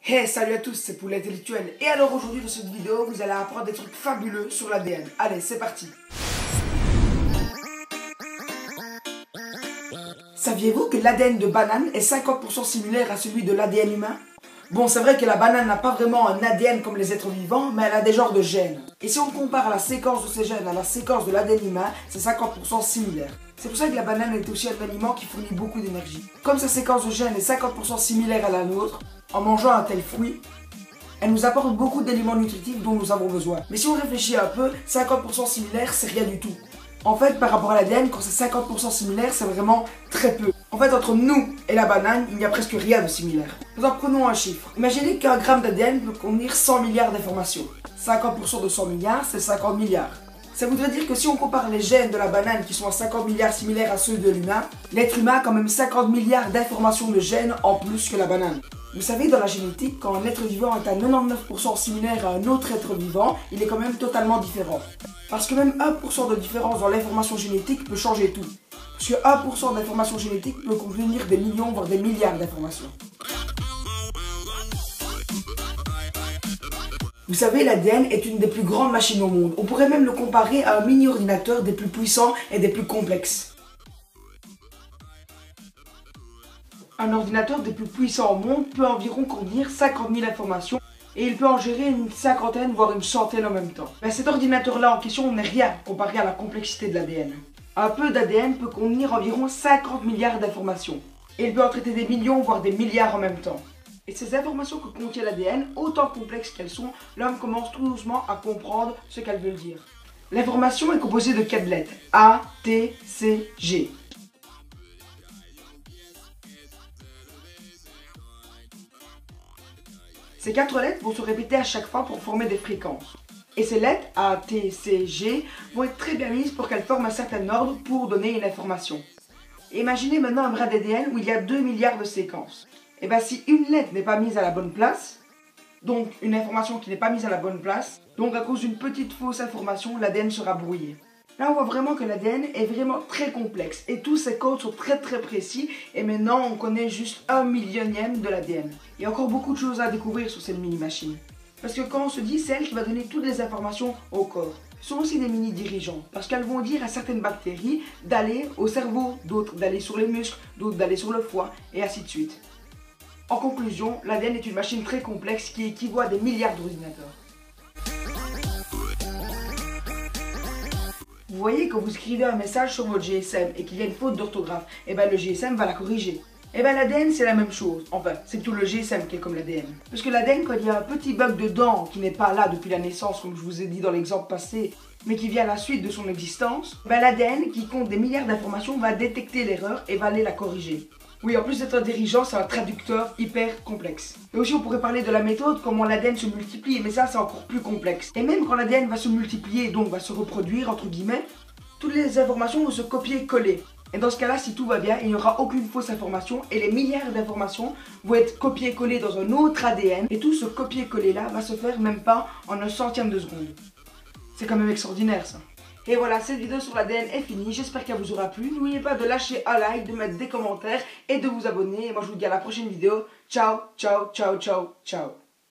Hey, salut à tous, c'est Poulet Intellectuel. Et alors aujourd'hui dans cette vidéo, vous allez apprendre des trucs fabuleux sur l'ADN. Allez, c'est parti. Saviez-vous que l'ADN de banane est 50% similaire à celui de l'ADN humain? Bon, c'est vrai que la banane n'a pas vraiment un ADN comme les êtres vivants, mais elle a des genres de gènes. Et si on compare la séquence de ces gènes à la séquence de l'ADN humain, c'est 50% similaire. C'est pour ça que la banane est aussi un aliment qui fournit beaucoup d'énergie. Comme sa séquence de gènes est 50% similaire à la nôtre, en mangeant un tel fruit, elle nous apporte beaucoup d'éléments nutritifs dont nous avons besoin. Mais si on réfléchit un peu, 50% similaire, c'est rien du tout. En fait, par rapport à l'ADN, quand c'est 50% similaire, c'est vraiment très peu. En fait, entre nous et la banane, il n'y a presque rien de similaire. Par exemple, prenons un chiffre. Imaginez qu'un gramme d'ADN peut contenir 100 milliards d'informations. 50% de 100 milliards, c'est 50 milliards. Ça voudrait dire que si on compare les gènes de la banane qui sont à 50 milliards similaires à ceux de l'humain, l'être humain a quand même 50 milliards d'informations de gènes en plus que la banane. Vous savez, dans la génétique, quand un être vivant est à 99% similaire à un autre être vivant, il est quand même totalement différent. Parce que même 1% de différence dans l'information génétique peut changer tout. Parce que 1% d'information génétique peut contenir des millions, voire des milliards d'informations. Vous savez, l'ADN est une des plus grandes machines au monde. On pourrait même le comparer à un mini-ordinateur des plus puissants et des plus complexes. Un ordinateur des plus puissants au monde peut environ contenir 50 000 informations et il peut en gérer une cinquantaine, voire une centaine en même temps. Mais cet ordinateur-là en question n'est rien comparé à la complexité de l'ADN. Un peu d'ADN peut contenir environ 50 milliards d'informations et il peut en traiter des millions, voire des milliards en même temps. Et ces informations que contient l'ADN, autant complexes qu'elles sont, l'homme commence tout doucement à comprendre ce qu'elles veulent dire. L'information est composée de 4 lettres, A, T, C, G. Ces 4 lettres vont se répéter à chaque fois pour former des fréquences. Et ces lettres, A, T, C, G, vont être très bien mises pour qu'elles forment un certain ordre pour donner une information. Imaginez maintenant un bras d'ADN où il y a 2 milliards de séquences. Et bien si une lettre n'est pas mise à la bonne place, donc une information qui n'est pas mise à la bonne place, donc à cause d'une petite fausse information, l'ADN sera brouillé. Là on voit vraiment que l'ADN est vraiment très complexe et tous ces codes sont très précis et maintenant on connaît juste 1/1000e de l'ADN. Il y a encore beaucoup de choses à découvrir sur cette mini-machine. Parce que quand on se dit c'est elle qui va donner toutes les informations au corps, ce sont aussi des mini-dirigeants parce qu'elles vont dire à certaines bactéries d'aller au cerveau, d'autres d'aller sur les muscles, d'autres d'aller sur le foie et ainsi de suite. En conclusion, l'ADN est une machine très complexe qui équivaut à des milliards d'ordinateurs. Vous voyez, quand vous écrivez un message sur votre GSM et qu'il y a une faute d'orthographe, et bien le GSM va la corriger. Et bien l'ADN c'est la même chose, enfin c'est plutôt le GSM qui est comme l'ADN. Parce que l'ADN, quand il y a un petit bug dedans qui n'est pas là depuis la naissance comme je vous ai dit dans l'exemple passé, mais qui vient à la suite de son existence, ben l'ADN qui compte des milliards d'informations va détecter l'erreur et va aller la corriger. Oui, en plus d'être un dirigeant, c'est un traducteur hyper complexe. Et aussi on pourrait parler de la méthode, comment l'ADN se multiplie, mais ça c'est encore plus complexe. Et même quand l'ADN va se multiplier, donc va se reproduire entre guillemets, toutes les informations vont se copier-coller. Et dans ce cas-là, si tout va bien, il n'y aura aucune fausse information et les milliards d'informations vont être copiées-collées dans un autre ADN. Et tout ce copier-coller-là va se faire même pas en un centième de seconde. C'est quand même extraordinaire ça. Et voilà, cette vidéo sur l'ADN est finie, j'espère qu'elle vous aura plu. N'oubliez pas de lâcher un like, de mettre des commentaires et de vous abonner. Et moi je vous dis à la prochaine vidéo. Ciao, ciao, ciao, ciao, ciao.